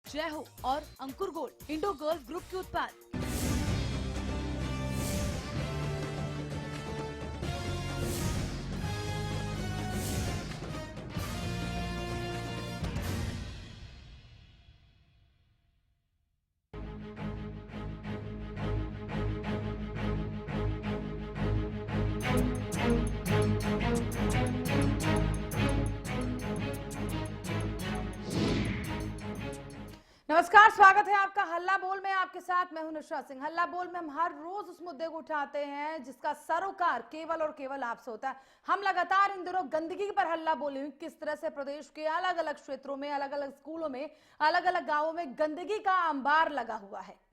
जय हो और अंकुर गोल्ड इंडो गर्ल्स ग्रुप के उत्पाद। नमस्कार, स्वागत है आपका हल्ला बोल में। आपके साथ मैं हूं निशा सिंह। हल्ला बोल में हम हर रोज उस मुद्दे को उठाते हैं जिसका सरोकार केवल और केवल आपसे होता है। हम लगातार इन दिनों गंदगी पर हल्ला बोले हुए, किस तरह से प्रदेश के अलग अलग क्षेत्रों में, अलग अलग स्कूलों में, अलग अलग गांवों में गंदगी का अंबार लगा हुआ है।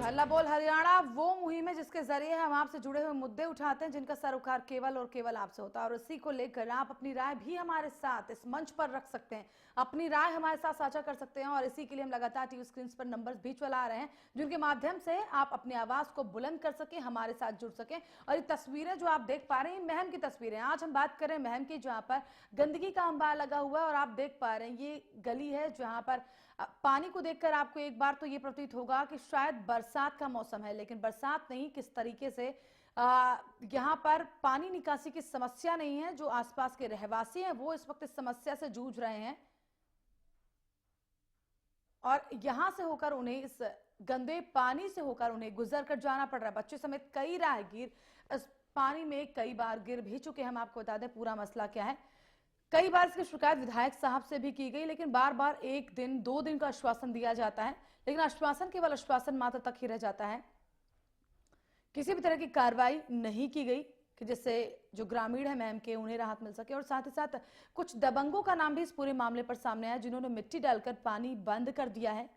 हल्ला बोल हरियाणा वो मुहिम है जिसके जरिए हम आपसे जुड़े हुए मुद्दे उठाते हैं जिनका सरोकार केवल और केवल आपसे होता है। और इसी को लेकर आप अपनी राय भी हमारे साथ इस मंच पर रख सकते हैं, अपनी राय हमारे साथ साझा कर सकते हैं। और इसी के लिए हम लगातार टीवी स्क्रीन पर नंबर्स भी चला रहे हैं जिनके माध्यम से आप अपनी आवाज को बुलंद कर सकें, हमारे साथ जुड़ सकें। और ये तस्वीरें जो आप देख पा रहे हैं, महम की तस्वीरें। आज हम बात करें महम की, जहां पर गंदगी का अंबार लगा हुआ है। और आप देख पा रहे हैं ये गली है जहां पर पानी को देखकर आपको एक बार तो ये प्रतीत होगा कि शायद बरसात का मौसम है, लेकिन बरसात नहीं। किस तरीके से यहाँ पर पानी निकासी की समस्या नहीं है। जो आसपास के रहवासी हैं वो इस वक्त इस समस्या से जूझ रहे हैं और यहां से होकर उन्हें, इस गंदे पानी से होकर उन्हें गुजर कर जाना पड़ रहा है। बच्चे समेत कई राहगीर इस पानी में कई बार गिर भी चुके हैं। हम आपको बता दें पूरा मसला क्या है। कई बार इसकी शिकायत विधायक साहब से भी की गई, लेकिन बार बार 1 दिन 2 दिन का आश्वासन दिया जाता है, लेकिन आश्वासन केवल आश्वासन मात्र तक ही रह जाता है। किसी भी तरह की कार्रवाई नहीं की गई कि जिससे जो ग्रामीण है महम के उन्हें राहत मिल सके। और साथ ही साथ कुछ दबंगों का नाम भी इस पूरे मामले पर सामने आया जिन्होंने मिट्टी डालकर पानी बंद कर दिया है,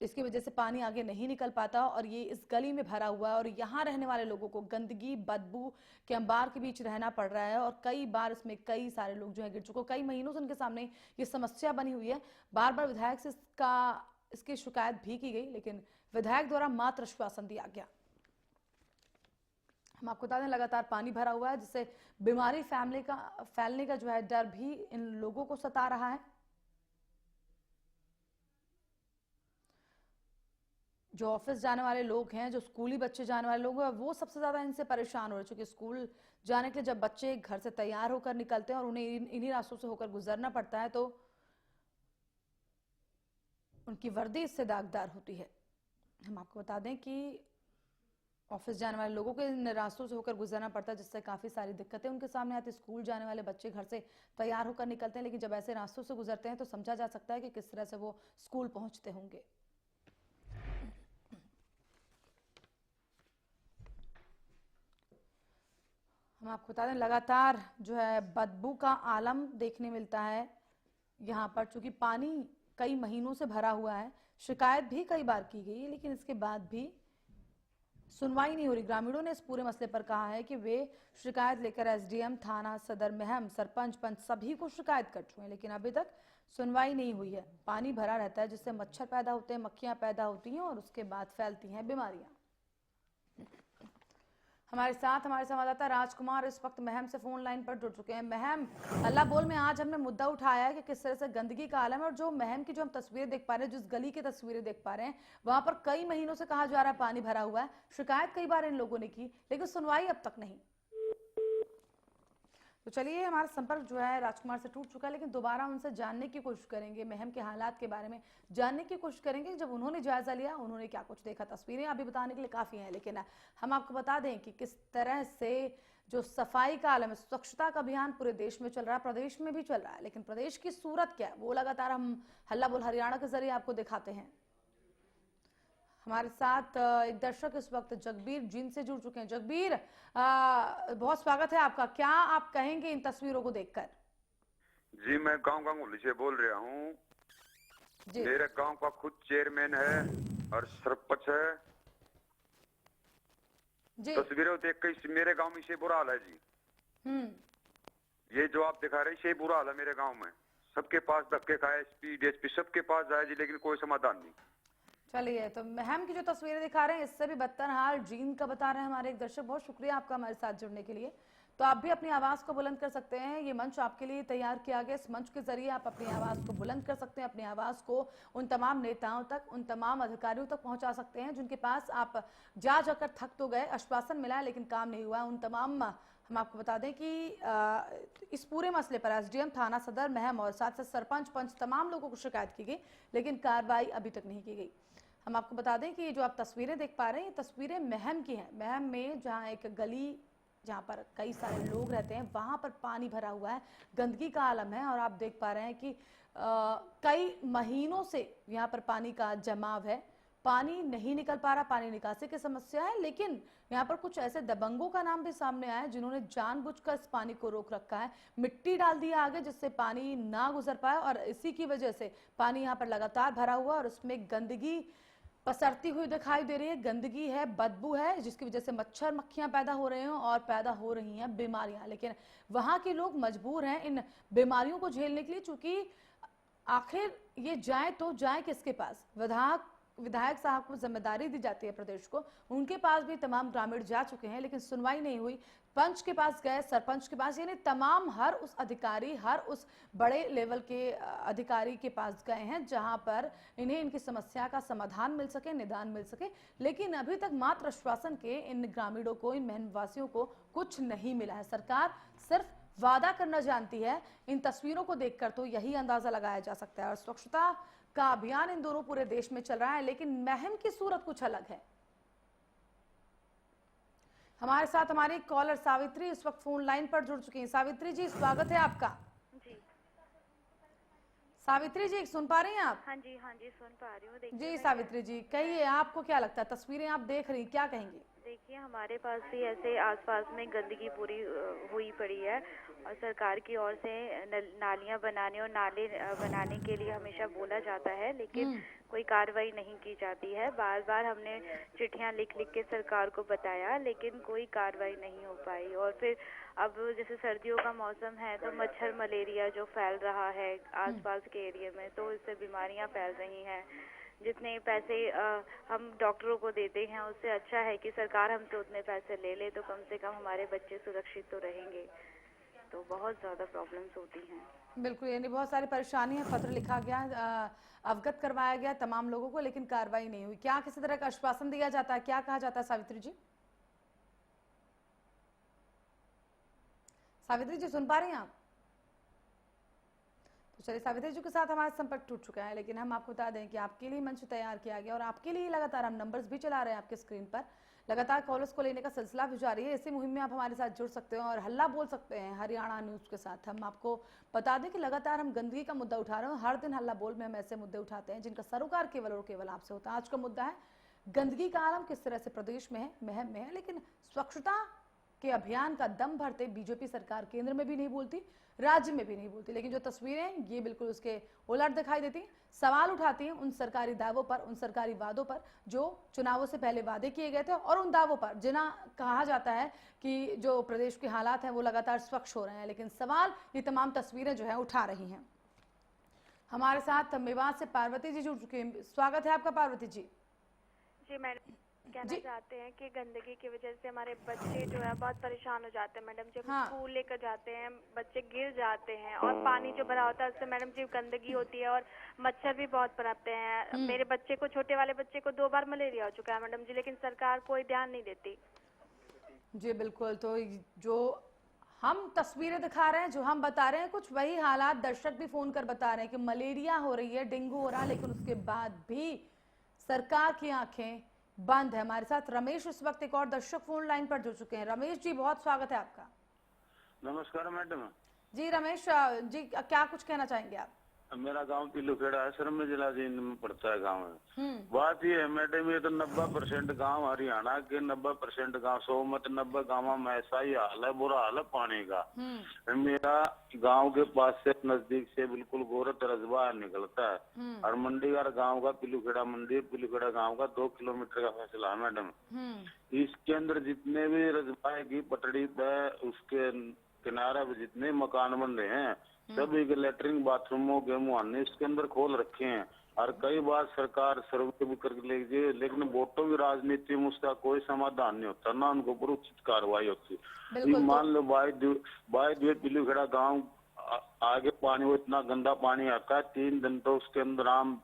इसकी वजह से पानी आगे नहीं निकल पाता और ये इस गली में भरा हुआ है। और यहाँ रहने वाले लोगों को गंदगी बदबू के अंबार के बीच रहना पड़ रहा है। और कई बार इसमें कई सारे लोग जो है गिर चुके, कई महीनों से उनके सामने ये समस्या बनी हुई है। बार बार विधायक से इसकी शिकायत भी की गई, लेकिन विधायक द्वारा मात्र आश्वासन दिया गया। हम आपको बता दें लगातार पानी भरा हुआ है जिससे बीमारी फैलने का जो है डर भी इन लोगों को सता रहा है। जो ऑफिस जाने वाले लोग हैं, जो स्कूली बच्चे जाने वाले लोग हैं, वो सबसे ज्यादा इनसे परेशान हो रहे, चूंकि स्कूल जाने के लिए जब बच्चे घर से तैयार होकर निकलते हैं और उन्हें इन्हीं रास्तों से होकर गुजरना पड़ता है तो उनकी वर्दी इससे दागदार होती है। हम आपको बता दें कि ऑफिस जाने वाले लोगों को इन रास्तों से होकर गुजरना पड़ता है जिससे काफी सारी दिक्कतें उनके सामने आती है। स्कूल जाने वाले बच्चे घर से तैयार होकर निकलते हैं, लेकिन जब ऐसे रास्तों से गुजरते हैं तो समझा जा सकता है कि किस तरह से वो स्कूल पहुंचते होंगे। हम आपको बता दें लगातार जो है बदबू का आलम देखने मिलता है यहाँ पर, चूंकि पानी कई महीनों से भरा हुआ है। शिकायत भी कई बार की गई, लेकिन इसके बाद भी सुनवाई नहीं हो रही। ग्रामीणों ने इस पूरे मसले पर कहा है कि वे शिकायत लेकर एसडीएम, थाना सदर, महम, सरपंच, पंच सभी को शिकायत कर चुके हैं, लेकिन अभी तक सुनवाई नहीं हुई है। पानी भरा रहता है जिससे मच्छर पैदा होते हैं, मक्खियां पैदा होती हैं और उसके बाद फैलती हैं बीमारियां। हमारे साथ हमारे संवाददाता राजकुमार इस वक्त महम से फोन लाइन पर जुड़ चुके हैं। महम, हल्ला बोल में आज हमने मुद्दा उठाया है कि किस तरह से गंदगी का आलम है और जो महम की जो हम तस्वीरें देख पा रहे हैं, जिस गली की तस्वीरें देख पा रहे हैं, वहां पर कई महीनों से कहा जा रहा है पानी भरा हुआ है। शिकायत कई बार इन लोगों ने की, लेकिन सुनवाई अब तक नहीं। तो चलिए, हमारा संपर्क जो है राजकुमार से टूट चुका है, लेकिन दोबारा उनसे जानने की कोशिश करेंगे, महम के हालात के बारे में जानने की कोशिश करेंगे। जब उन्होंने जायजा लिया, उन्होंने क्या कुछ देखा। तस्वीरें अभी बताने के लिए काफी हैं, लेकिन हम आपको बता दें कि किस तरह से जो सफाई का आलम है, स्वच्छता का अभियान पूरे देश में चल रहा है, प्रदेश में भी चल रहा है, लेकिन प्रदेश की सूरत क्या है वो लगातार हम हल्ला बोल हरियाणा के जरिए आपको दिखाते हैं। हमारे साथ एक दर्शक इस वक्त जगबीर जींद से जुड़ चुके हैं। जगबीर, बहुत स्वागत है आपका। क्या आप कहेंगे इन तस्वीरों को देखकर? जी, मैं गांव गांगुली से बोल रहा हूँ। मेरे गांव का खुद चेयरमैन है और सरपंच है जी। तस्वीरें देख के मेरे गांव में इसे बुरा हाल है जी। ये जो आप दिखा रहे इसे बुरा हाल है मेरे गांव में। सबके पास धक्के खाए, एसपी डीएसपी सबके पास जाए जी, लेकिन कोई समाधान नहीं। चलिए, तो महम की जो तस्वीरें दिखा रहे हैं इससे भी बदतर हाल जींद का बता रहे हैं हमारे एक दर्शक। बहुत शुक्रिया आपका हमारे साथ जुड़ने के लिए। तो आप भी अपनी आवाज को बुलंद कर सकते हैं, ये मंच आपके लिए तैयार किया गया। इस मंच के जरिए आप अपनी आवाज को बुलंद कर सकते हैं, अपनी आवाज को उन तमाम नेताओं तक, उन तमाम अधिकारियों तक पहुंचा सकते हैं जिनके पास आप जा जाकर थक तो गए, आश्वासन मिला है लेकिन काम नहीं हुआ। उन तमाम, हम आपको बता दें कि इस पूरे मसले पर एसडीएम थाना सदर महम और साथ साथ सरपंच पंच तमाम लोगों को शिकायत की गई लेकिन कार्रवाई अभी तक नहीं की गई। हम आपको बता दें कि जो आप तस्वीरें देख पा रहे हैं ये तस्वीरें महम की हैं। महम में जहां एक गली, जहां पर कई सारे लोग रहते हैं, वहां पर पानी भरा हुआ है, गंदगी का आलम है और आप देख पा रहे हैं कि कई महीनों से यहाँ पर पानी का जमाव है, पानी नहीं निकल पा रहा, पानी निकासी की समस्या है। लेकिन यहाँ पर कुछ ऐसे दबंगों का नाम भी सामने आया है जिन्होंने जानबूझकर इस पानी को रोक रखा है, मिट्टी डाल दिया आगे जिससे पानी ना गुजर पाए और इसी की वजह से पानी यहाँ पर लगातार भरा हुआ और उसमें गंदगी पसरती हुई दिखाई दे रही है। गंदगी है, बदबू है जिसकी वजह से मच्छर मक्खियां पैदा हो रहे हैं और पैदा हो रही हैं बीमारियां। लेकिन वहां के लोग मजबूर हैं इन बीमारियों को झेलने के लिए, चूंकि आखिर ये जाए तो जाए किसके पास। विधायक साहब को जिम्मेदारी दी जाती है प्रदेश को, उनके पास भी तमाम ग्रामीण जा चुके हैं लेकिन सुनवाई नहीं हुई। पंच के पास गए, सरपंच के पास, यानी तमाम हर उस अधिकारी, हर उस बड़े लेवल के अधिकारी के पास गए हैं जहां पर इन्हें इनकी समस्या का समाधान मिल सके, निदान मिल सके। लेकिन अभी तक मात्र आश्वासन के इन ग्रामीणों को, इन महनवासियों को कुछ नहीं मिला है। सरकार सिर्फ वादा करना जानती है। इन तस्वीरों को देखकर तो यही अंदाजा लगाया जा सकता है। और स्वच्छता का अभियान इन दोनों पूरे देश में चल रहा है लेकिन महम की सूरत कुछ अलग है। हमारे साथ हमारी कॉलर सावित्री इस वक्त फोन लाइन पर जुड़ चुकी हैं। सावित्री जी, स्वागत है आपका। जी सावित्री जी, सुन पा रही हैं आप? हाँ जी सुन पा रही हूँ। जी सावित्री जी, कहिए, आपको क्या लगता है, तस्वीरें आप देख रही, क्या कहेंगी? देखिए, हमारे पास भी ऐसे आसपास में गंदगी पूरी हुई पड़ी है और सरकार की ओर से नालियां बनाने और नाले बनाने के लिए हमेशा बोला जाता है लेकिन कोई कार्रवाई नहीं की जाती है। बार बार हमने चिट्ठियां लिख के सरकार को बताया लेकिन कोई कार्रवाई नहीं हो पाई। और फिर अब जैसे सर्दियों का मौसम है तो मच्छर मलेरिया जो फैल रहा है आसपास के एरिया में, तो इससे बीमारियां फैल रही हैं। जितने पैसे हम डॉक्टरों को देते हैं उससे अच्छा है कि सरकार हमसे उतने पैसे ले ले तो कम से कम हमारे बच्चे सुरक्षित तो रहेंगे। तो बहुत ज्यादा प्रॉब्लम्स होती हैं। बिल्कुल, यानी बहुत सारी परेशानियां, पत्र लिखा गया, अवगत करवाया गया तमाम लोगों को लेकिन कार्रवाई नहीं हुई। क्या किसी तरह का आश्वासन दिया जाता है, क्या कहा जाता है सावित्री जी? सावित्री जी, सुन पा रही हैं आप? तो चलिए, सावित्री जी के साथ हमारा संपर्क टूट चुका है लेकिन हम आपको बता दें कि आपके लिए मंच तैयार किया गया और आपके लिए लगातार हम नंबर्स भी चला रहे हैं आपके स्क्रीन पर। लगातार कॉलर्स को लेने का सिलसिला भी जारी है। इसी मुहिम में आप हमारे साथ जुड़ सकते हैं और हल्ला बोल सकते हैं हरियाणा न्यूज के साथ। हम आपको बता दें कि लगातार हम गंदगी का मुद्दा उठा रहे हैं। हर दिन हल्ला बोल में हम ऐसे मुद्दे उठाते हैं जिनका सरोकार केवल और केवल आपसे होता है। आज का मुद्दा है गंदगी का आलम किस तरह से प्रदेश में है, महम में है। लेकिन स्वच्छता के अभियान का दम भरते बीजेपी सरकार केंद्र में भी नहीं बोलती, राज्य में भी नहीं बोलती। लेकिन जो तस्वीरें ये बिल्कुल उसके उलट दिखाई देती, सवाल उठाती हैं उन सरकारी दावों पर, उन सरकारी वादों पर जो चुनावों से पहले वादे किए गए थे और उन दावों पर जिन्हें कहा जाता है कि जो प्रदेश के हालात हैं वो लगातार स्वच्छ हो रहे हैं। लेकिन सवाल ये तमाम तस्वीरें जो है उठा रही हैं। हमारे साथ मेवात से पार्वती जी जुड़ चुके हैं। स्वागत है आपका पार्वती जी। जी मैडम, कहना चाहते हैं कि गंदगी की वजह से हमारे बच्चे जो है बहुत परेशान हो जाते हैं मैडम। जब स्कूल लेकर जाते हैं बच्चे गिर जाते हैं और पानी जो भरा होता है उससे मैडम जी गंदगी होती है और मच्छर भी बहुत पनपते हैं। मेरे बच्चे को, छोटे वाले बच्चे को 2 बार मलेरिया हो चुका है मैडम जी, लेकिन सरकार कोई ध्यान नहीं देती। जी बिल्कुल, तो जो हम तस्वीरें दिखा रहे हैं, जो हम बता रहे हैं, कुछ वही हालात दर्शक भी फोन कर बता रहे हैं कि मलेरिया हो रही है, डेंगू हो रहा है, लेकिन उसके बाद भी सरकार की आंखें बंद है। हमारे साथ रमेश इस वक्त एक और दर्शक फोन लाइन पर जुड़ चुके हैं। रमेश जी, बहुत स्वागत है आपका। नमस्कार मैडम जी रमेश जी, क्या कुछ कहना चाहेंगे आप? मेरा गांव पिलूखेड़ा है, सरम जिला जींद में पड़ता है गांव है। बात ये है मैडम, ये तो 90% गांव हरियाणा के 90% गांव, 100 मत 90 गांव में ऐसा ही हाल है, बुरा हाल है पानी का। मेरा गांव के पास से नजदीक से बिल्कुल गोरत रजबा निकलता है और मंडी का गांव का पिलूखेड़ा मंडी, पिलूखेड़ा गांव का 2 किलोमीटर का फैसला है मैडम। इसके अंदर जितने भी रजबा की पटड़ी पे उसके किनारे पे जितने मकान बन रहे हैं सभी के लेटरिन बाथरूमों के मुहाने इसके अंदर खोल रखे हैं और कई बार सरकार सर्वे भी कर लीजिए, लेकिन वोटों की राजनीति में उसका कोई समाधान नहीं होता, ना उनको पर उचित कार्रवाई होती। मान लो बाई पिलूखेड़ा गाँव आगे पानी, वो इतना गंदा पानी आता है, 3 दिन तो उसके अंदर आम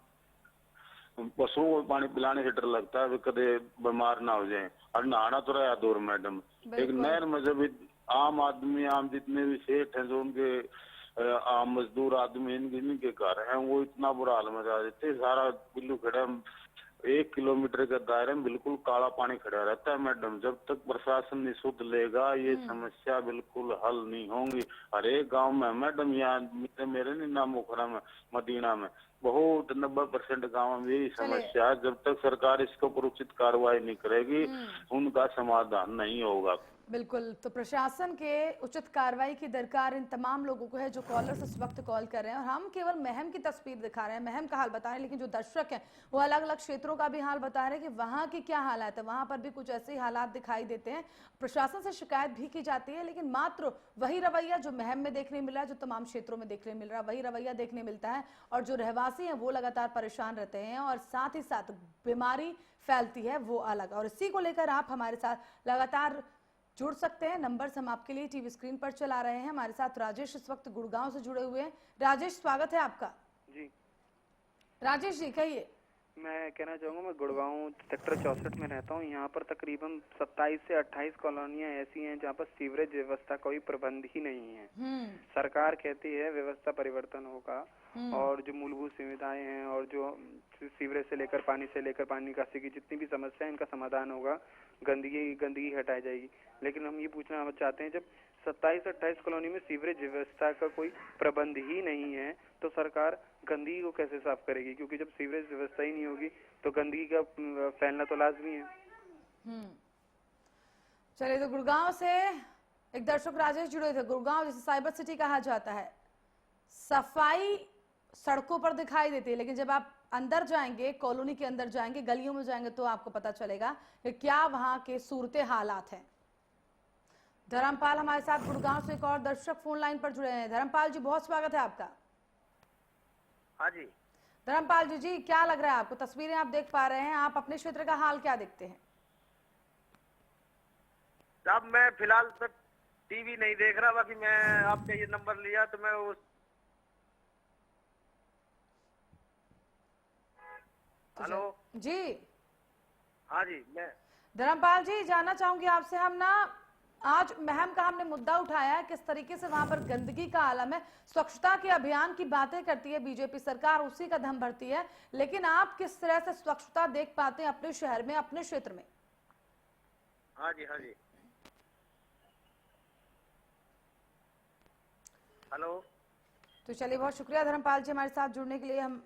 पशुओं को पानी पिलाने से डर लगता है वे कदे बीमार ना हो जाए। और नहाना तो रहा दूर मैडम, एक नहर में जब आम आदमी, आम जितने भी सेठ हैं जो उनके आम मजदूर आदमी इनके घर हैं, वो इतना बुरा हाल में जा देते। सारा पिलूखेड़ा 1 किलोमीटर के दायरे में बिल्कुल काला पानी खड़ा रहता है मैडम। जब तक प्रशासन निःशुल्क लेगा ये समस्या बिल्कुल हल नहीं होंगी। हर एक गाँव में मैडम, यहाँ मेरे नहीं नाम मुखरा में, मदीना में बहुत 90% गाँव में यही समस्या है। जब तक सरकार इसको पर उचित कार्रवाई नहीं करेगी उनका समाधान नहीं होगा। बिल्कुल, तो प्रशासन के उचित कार्रवाई की दरकार इन तमाम लोगों को है जो कॉलर्स इस वक्त कॉल कर रहे हैं। और हम केवल महम की तस्वीर दिखा रहे हैं, महम का हाल बता रहे हैं, लेकिन जो दर्शक हैं वो अलग अलग क्षेत्रों का भी हाल बता रहे हैं कि वहाँ के क्या हालात है। वहाँ पर भी कुछ ऐसे ही हालात दिखाई देते हैं। प्रशासन से शिकायत भी की जाती है, लेकिन मात्र वही रवैया जो महम में देखने मिल रहा है, जो तमाम क्षेत्रों में देखने मिल रहा है, वही रवैया देखने मिलता है। और जो रहवासी हैं वो लगातार परेशान रहते हैं और साथ ही साथ बीमारी फैलती है वो अलग। और इसी को लेकर आप हमारे साथ लगातार जुड़ सकते हैं। नंबर्स हम आपके लिए टीवी स्क्रीन पर चला रहे हैं। हमारे साथ राजेश इस वक्त गुड़गांव से जुड़े हुए हैं। राजेश, स्वागत है आपका। जी राजेश जी, कहिए। मैं कहना चाहूँगा, मैं गुड़गांव सेक्टर 64 में रहता हूँ। यहाँ पर तकरीबन 27 से 28 कॉलोनियाँ ऐसी हैं जहाँ पर सीवरेज व्यवस्था कोई प्रबंध ही नहीं है। सरकार कहती है व्यवस्था परिवर्तन होगा और जो मूलभूत सुविधाएं हैं और जो सीवरेज से लेकर पानी निकासी की जितनी भी समस्या है इनका समाधान होगा, गंदगी हटाई जाएगी। लेकिन हम ये पूछना चाहते हैं, जब 27-28 कॉलोनी में सीवरेज व्यवस्था का कोई प्रबंध ही नहीं है तो सरकार गंदगी को कैसे साफ करेगी? क्योंकि जब सीवरेज व्यवस्था ही नहीं होगी तो गंदगी का फैलना तो लाजमी है। चलिए, तो गुड़गांव से एक दर्शक राजेश जुड़े थे। गुड़गांव जिसे साइबर सिटी कहा जाता है, सफाई सड़कों पर दिखाई देती है, लेकिन जब आप अंदर जाएंगे, कॉलोनी के अंदर जाएंगे, गलियों में जाएंगे तो आपको पता चलेगा कि क्या वहां के सूरते हालात हैं। धर्मपाल हमारे साथ गुड़गांव से एक और दर्शक फोन लाइन पर जुड़े हैं। धर्मपाल जी, बहुत स्वागत है आपका। हाँ जी धर्मपाल जी, क्या लग रहा है आपको? तस्वीरें आप देख पा रहे हैं, आप अपने क्षेत्र का हाल क्या देखते हैं? साहब, मैं फिलहाल तक टीवी नहीं देख रहा, बाकी मैं आपका ये नंबर लिया तो मैं उस हेलो जी। हाँ जी, मैं धर्मपाल जी जानना चाहूंगी आपसे, हम ना आज महम का हमने मुद्दा उठाया है, किस तरीके से वहां पर गंदगी का आलम है। स्वच्छता के अभियान की बातें करती है बीजेपी सरकार, उसी का दम भरती है, लेकिन आप किस तरह से स्वच्छता देख पाते हैं अपने शहर में, अपने क्षेत्र में? हाँ जी हेलो। तो चलिए, बहुत शुक्रिया धर्मपाल जी हमारे साथ जुड़ने के लिए। हम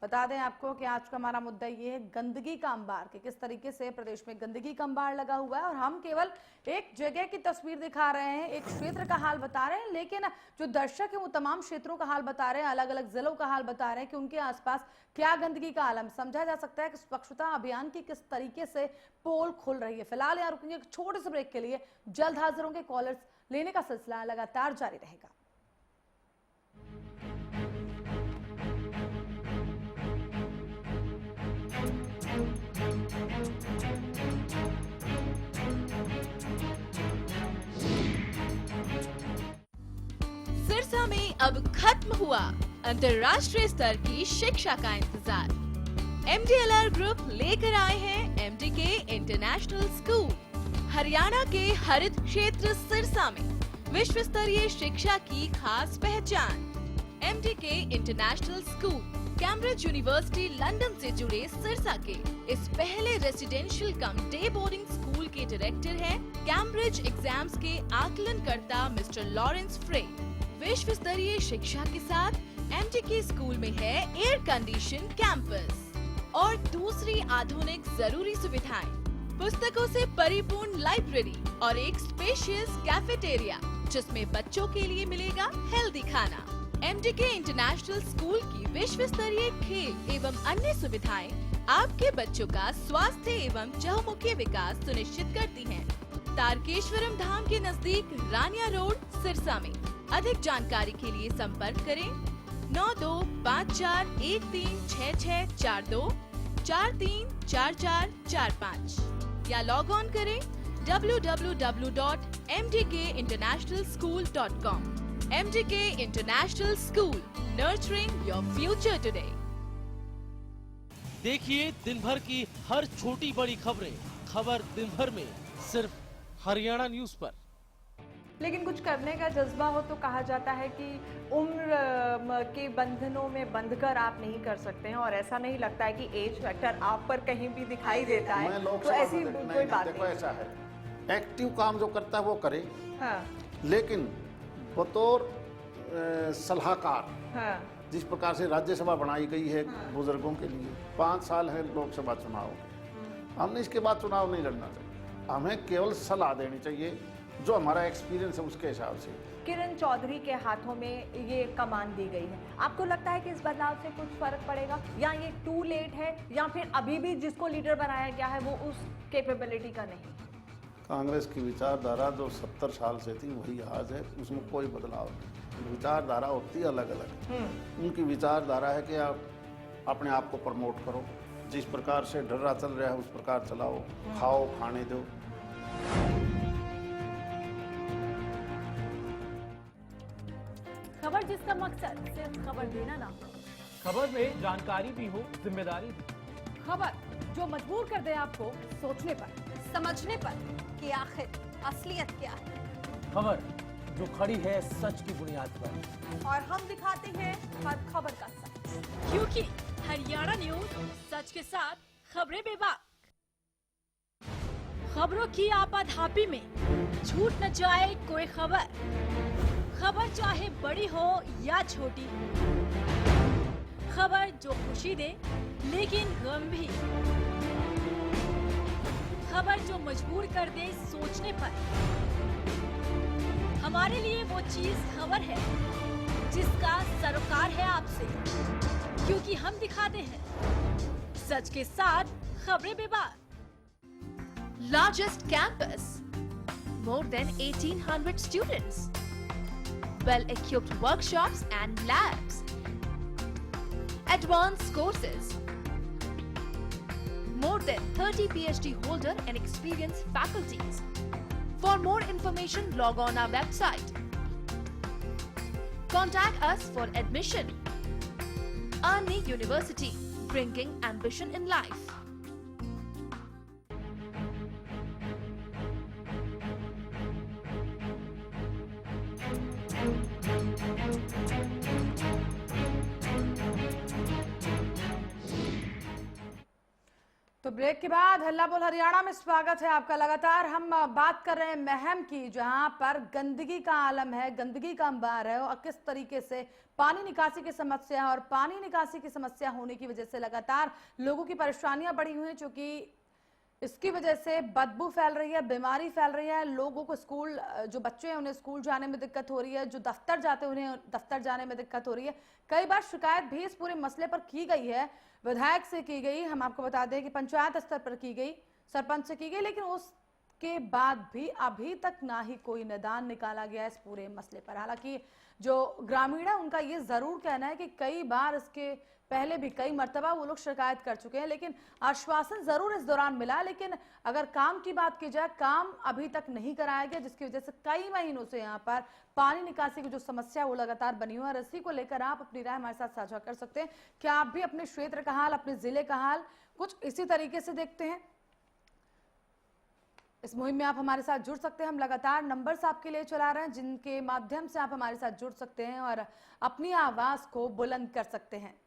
बता दें आपको कि आज का हमारा मुद्दा ये है गंदगी का अंबार, कि किस तरीके से प्रदेश में गंदगी का अंबार लगा हुआ है। और हम केवल एक जगह की तस्वीर दिखा रहे हैं, एक क्षेत्र का हाल बता रहे हैं, लेकिन जो दर्शक है वो तमाम क्षेत्रों का हाल बता रहे हैं, अलग अलग जिलों का हाल बता रहे हैं कि उनके आसपास क्या गंदगी का आलम। समझा जा सकता है कि स्वच्छता अभियान की किस तरीके से पोल खुल रही है। फिलहाल यहाँ रुकेंगे एक छोटे से ब्रेक के लिए, जल्द हाजिर होंगे। कॉलर्स लेने का सिलसिला लगातार जारी रहेगा। सिरसा में अब खत्म हुआ अंतर्राष्ट्रीय स्तर की शिक्षा का इंतजार। MDLR ग्रुप लेकर आए हैं MDK इंटरनेशनल स्कूल। हरियाणा के हरित क्षेत्र सिरसा में विश्व स्तरीय शिक्षा की खास पहचान। MDK international school Cambridge university London से जुड़े सिरसा के इस पहले रेसिडेंशियल कम डे बोर्डिंग स्कूल के डायरेक्टर हैं कैम्ब्रिज एग्जाम्स के आकलनकर्ता मिस्टर लॉरेंस फ्रे। विश्व स्तरीय शिक्षा के साथ MDK स्कूल में है एयर कंडीशन कैंपस और दूसरी आधुनिक जरूरी सुविधाएं, पुस्तकों से परिपूर्ण लाइब्रेरी और एक स्पेशियस कैफेटेरिया जिसमें बच्चों के लिए मिलेगा हेल्दी खाना। MDK इंटरनेशनल स्कूल की विश्व स्तरीय खेल एवं अन्य सुविधाएं आपके बच्चों का स्वास्थ्य एवं चहुमुखी विकास सुनिश्चित करती हैं। तारकेश्वरम धाम के नजदीक रानिया रोड सिरसा में। अधिक जानकारी के लिए संपर्क करें 9254136642 434445 या लॉग ऑन करें www.mdkinternationalschool.com। MDK International School, nurturing your future today। देखिए दिन भर की हर छोटी बड़ी खबरें, खबर दिन भर में सिर्फ हरियाणा न्यूज पर। लेकिन कुछ करने का जज्बा हो तो कहा जाता है कि उम्र के बंधनों में बंधकर आप नहीं कर सकते हैं, और ऐसा नहीं लगता है कि एज फैक्टर आप पर कहीं भी दिखाई देता है। तो ऐसी कोई बात देखो, ऐसा है एक्टिव काम जो करता है वो करे, हाँ। लेकिन बतौर सलाहकार, हाँ। जिस प्रकार से राज्यसभा बनाई गई है बुजुर्गों के लिए, 5 साल है लोकसभा चुनाव, हमने इसके बाद चुनाव नहीं लड़ना चाहिए। हमें केवल सलाह देनी चाहिए जो हमारा एक्सपीरियंस है उसके हिसाब से। किरण चौधरी के हाथों में ये कमान दी गई है, आपको लगता है कि इस बदलाव से कुछ फर्क पड़ेगा, या ये टू लेट है, या फिर अभी भी जिसको लीडर बनाया गया है वो उस कैपेबिलिटी का नहीं? कांग्रेस की विचारधारा जो 70 साल से थी वही आज है, उसमें कोई बदलाव नहीं। विचारधारा होती है अलग अलग, उनकी विचारधारा है कि आप अपने आप को प्रमोट करो, जिस प्रकार से ढर्रा चल रहा है उस प्रकार चलाओ, खाओ, खाने दो। खबर जिसका मकसद सिर्फ खबर देना ना हो, खबर में जानकारी भी हो, जिम्मेदारी भी। खबर जो मजबूर कर दे आपको सोचने पर, समझने पर कि आखिर असलियत क्या है। खबर जो खड़ी है सच की बुनियाद पर, और हम दिखाते हैं हर खबर का सच, क्योंकि हरियाणा न्यूज सच के साथ खबरें बेबाक। खबरों की आपाधापी में छूट न जाए कोई खबर, खबर चाहे बड़ी हो या छोटी, खबर जो खुशी दे लेकिन गम भी, खबर जो मजबूर कर दे सोचने पर। हमारे लिए वो चीज खबर है जिसका सरोकार है आपसे, क्योंकि हम दिखाते हैं सच के साथ खबरें बेबाक। Largest campus, more than 1800 students, well-equipped workshops and labs, advanced courses, more than 30 PhD holder and experienced faculties. For more information, log on our website. Contact us for admission. Arni University, bringing ambition in life. तो break के बाद हल्ला बोल हरियाणा में स्वागत है आपका। लगातार हम बात कर रहे हैं महम की, जहां पर गंदगी का आलम है, गंदगी का अंबार है, और किस तरीके से पानी निकासी की समस्या है, और पानी निकासी की समस्या होने की वजह से लगातार लोगों की परेशानियां बढ़ी हुई हैं, क्योंकि इसकी वजह से बदबू फैल रही है, बीमारी फैल रही है, लोगों को स्कूल, जो बच्चे हैं उन्हें स्कूल जाने में दिक्कत हो रही है, जो दफ्तर जाते हैं उन्हें दफ्तर जाने में दिक्कत हो रही है। कई बार शिकायत भी इस पूरे मसले पर की गई है, विधायक से की गई, हम आपको बता दें कि पंचायत स्तर पर की गई, सरपंच से की गई, लेकिन उसके बाद भी अभी तक ना ही कोई निदान निकाला गया इस पूरे मसले पर। हालांकि जो ग्रामीण है उनका ये जरूर कहना है कि कई बार इसके पहले भी कई मर्तबा वो लोग शिकायत कर चुके हैं, लेकिन आश्वासन जरूर इस दौरान मिला, लेकिन अगर काम की बात की जाए, काम अभी तक नहीं कराया गया, जिसकी वजह से कई महीनों से यहाँ पर पानी निकासी की जो समस्या वो लगातार बनी हुई है। और इसी को लेकर आप अपनी राय हमारे साथ साझा कर सकते हैं। क्या आप भी अपने क्षेत्र का हाल, अपने जिले का हाल कुछ इसी तरीके से देखते हैं? इस मुहिम में आप हमारे साथ जुड़ सकते हैं। हम लगातार नंबर्स आपके लिए चला रहे हैं, जिनके माध्यम से आप हमारे साथ जुड़ सकते हैं और अपनी आवाज को बुलंद कर सकते हैं।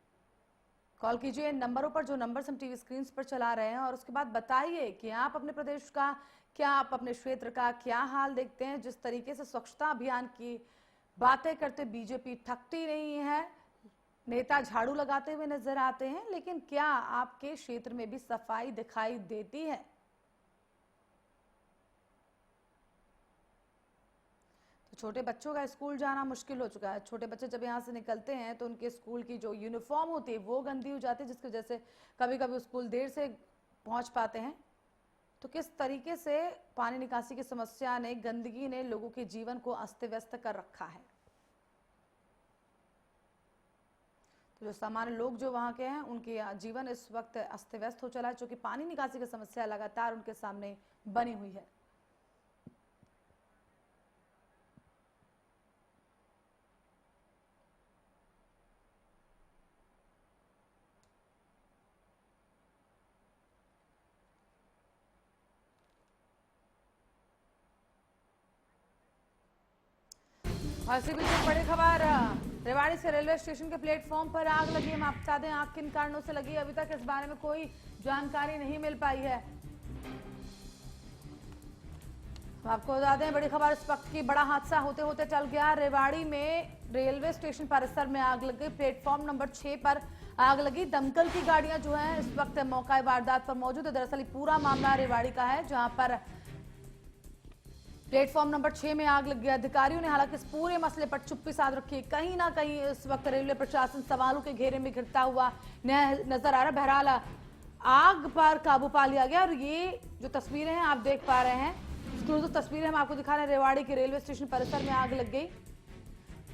कॉल कीजिए इन नंबरों पर, जो नंबर्स हम टीवी स्क्रीन पर चला रहे हैं, और उसके बाद बताइए कि आप अपने प्रदेश का क्या, आप अपने क्षेत्र का क्या हाल देखते हैं। जिस तरीके से स्वच्छता अभियान की बातें करते बीजेपी थकती नहीं है, नेता झाड़ू लगाते हुए नजर आते हैं, लेकिन क्या आपके क्षेत्र में भी सफाई दिखाई देती है? छोटे बच्चों का स्कूल जाना मुश्किल हो चुका है। छोटे बच्चे जब यहाँ से निकलते हैं तो उनके स्कूल की जो यूनिफॉर्म होती है वो गंदी हो जाती है, जिसकी वजह से कभी कभी स्कूल देर से पहुँच पाते हैं। तो किस तरीके से पानी निकासी की समस्या ने, गंदगी ने लोगों के जीवन को अस्त व्यस्त कर रखा है। जो सामान्य लोग जो वहां के हैं उनके जीवन इस वक्त अस्त व्यस्त हो चला है, क्योंकि पानी निकासी की समस्या लगातार उनके सामने बनी हुई है। और इसी बीच एक बड़ी खबर, रेवाड़ी से रेलवे स्टेशन के प्लेटफॉर्म पर आग लगी। हम आपको बता दें आग किन कारणों से लगी, अभी तक इस बारे में कोई जानकारी नहीं मिल पाई है। हम आपको बता दें बड़ी खबर इस वक्त की, बड़ा हादसा होते होते चल गया। रेवाड़ी में रेलवे स्टेशन परिसर में आग लग गई। प्लेटफॉर्म नंबर 6 पर आग लगी। दमकल की गाड़ियां जो है इस वक्त मौका वारदात पर मौजूद है। दरअसल पूरा मामला रेवाड़ी का है, जहां पर प्लेटफॉर्म नंबर 6 में आग लग गई। अधिकारियों ने हालांकि इस पूरे मसले पर चुप्पी साध रखी है। कहीं ना कहीं इस वक्त रेलवे प्रशासन सवालों के घेरे में घिरता हुआ नजर आ रहा है। बहरहाल आग पर काबू पा लिया गया। और ये जो तस्वीरें हैं आप देख पा रहे हैं, एक्सक्लूसिव तस्वीरें हम आपको दिखा रहे हैं। रेवाड़ी के रेलवे स्टेशन परिसर में आग लग गई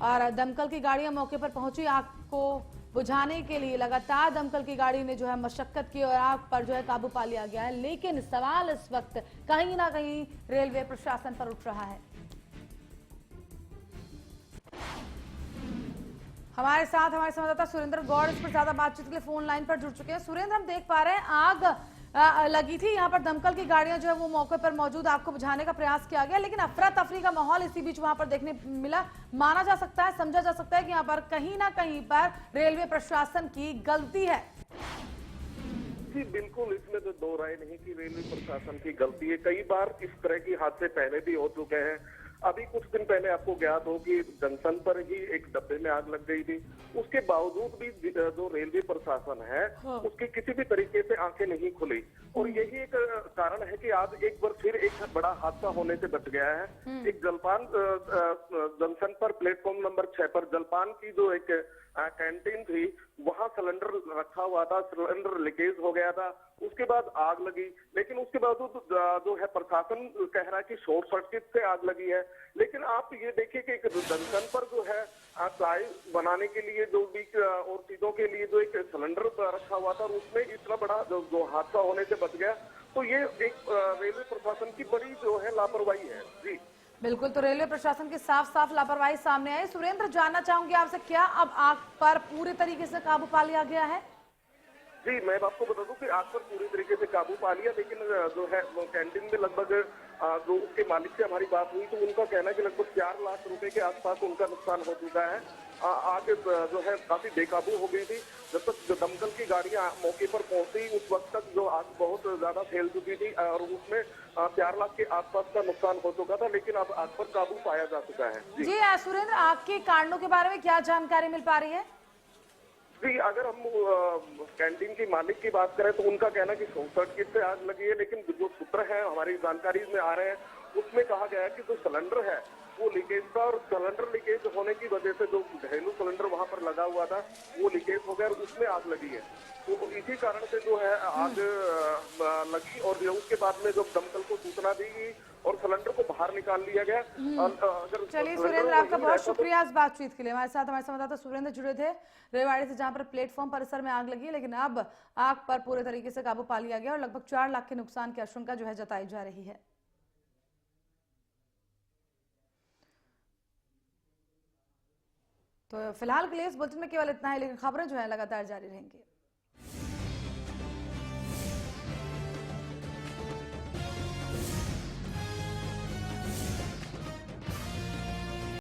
और दमकल की गाड़ियां मौके पर पहुंची। आग को बुझाने के लिए लगातार दमकल की गाड़ी ने जो है मशक्कत की और आग पर जो है काबू पा लिया गया है। लेकिन सवाल इस वक्त कहीं ना कहीं रेलवे प्रशासन पर उठ रहा है। हमारे साथ हमारे संवाददाता सुरेंद्र गौड़ इस पर ज्यादा बातचीत के लिए फोन लाइन पर जुड़ चुके हैं। सुरेंद्र, हम देख पा रहे हैं आग लगी थी, यहाँ पर दमकल की गाड़ियां जो है वो मौके पर मौजूद, आग को बुझाने का प्रयास किया गया, लेकिन अफरा तफरी का माहौल इसी बीच वहां पर देखने मिला। माना जा सकता है, समझा जा सकता है कि यहाँ पर कहीं ना कहीं पर रेलवे प्रशासन की गलती है। जी बिल्कुल, इसमें तो दो राय नहीं कि रेलवे प्रशासन की गलती है। कई बार इस तरह की हादसे पहले भी हो चुके हैं। अभी कुछ दिन पहले आपको ज्ञात हो कि जंक्शन पर ही एक डब्बे में आग लग गई थी। उसके बावजूद भी जो रेलवे प्रशासन है उसकी किसी भी तरीके से आंखें नहीं खुली, और यही एक कारण है कि आज एक बार फिर एक बड़ा हादसा होने से बच गया है। एक जलपान जंक्शन पर प्लेटफॉर्म नंबर 6 पर जलपान की जो एक कैंटीन थी, वहां सिलेंडर रखा हुआ था, सिलेंडर लीकेज हो गया था, उसके बाद आग लगी। लेकिन उसके बावजूद जो है प्रशासन कह रहा है कि शॉर्ट सर्किट से आग लगी है। लेकिन आप ये देखिए कि एक जंक्शन पर जो है चाय बनाने के लिए जो भी और चीजों के लिए जो एक सिलेंडर रखा हुआ था, और उसमें इतना बड़ा जो हादसा होने से बच गया, तो ये एक रेलवे प्रशासन की बड़ी जो है लापरवाही है। जी बिल्कुल, तो रेलवे प्रशासन की साफ साफ लापरवाही सामने आई। सुरेंद्र, जानना चाहूंगी आपसे, क्या अब आग पर पूरे तरीके से काबू पा लिया गया है? जी मैं आपको बता दूं कि आग पर पूरी तरीके से काबू पा लिया, लेकिन जो है वो कैंटीन में लगभग जो उसके मालिक से हमारी बात हुई तो उनका कहना है कि लगभग 4 लाख रुपए के आसपास उनका नुकसान हो चुका है। आग जो है काफी बेकाबू हो गई थी। जब तक जो दमकल की गाड़ियां मौके पर पहुंची उस वक्त तक जो आग बहुत ज्यादा फैल चुकी थी और उसमें 4 लाख के आसपास का नुकसान हो चुका था, लेकिन अब आग पर काबू पाया जा चुका है। जी सुरेंद्र, आग के कारणों के बारे में क्या जानकारी मिल पा रही है? जी अगर हम कैंटीन के मालिक की बात करें तो उनका कहना है कि शॉर्ट सर्किट से आग लगी है, लेकिन जो सूत्र है हमारी जानकारी में आ रहे हैं उसमें कहा गया है कि जो सिलेंडर है वो लीकेज था, और सिलेंडर लीकेज होने की वजह से जो घरेलू सिलेंडर वहां पर लगा हुआ था वो लीकेज हो गया और उसमें आग लगी है। तो इसी कारण से जो है आग लगी, और उसके बाद में जो दमकल को सूचना दी गई और सिलेंडर को बाहर निकाल लिया गया। चलिए सुरेंद्र, आपका बहुत शुक्रिया इस बातचीत के लिए। हमारे साथ हमारे संवाददाता सुरेंद्र जुड़े थे रेवाड़ी से, जहां पर प्लेटफॉर्म परिसर में आग लगी है, लेकिन अब आग पर पूरे तरीके से काबू पा लिया गया और लगभग 4 लाख के नुकसान की आशंका जो है जताई जा रही है। तो फिलहाल के लिए इस बुलेटिन में केवल इतना है, लेकिन खबरें जो है लगातार जारी रहेंगी।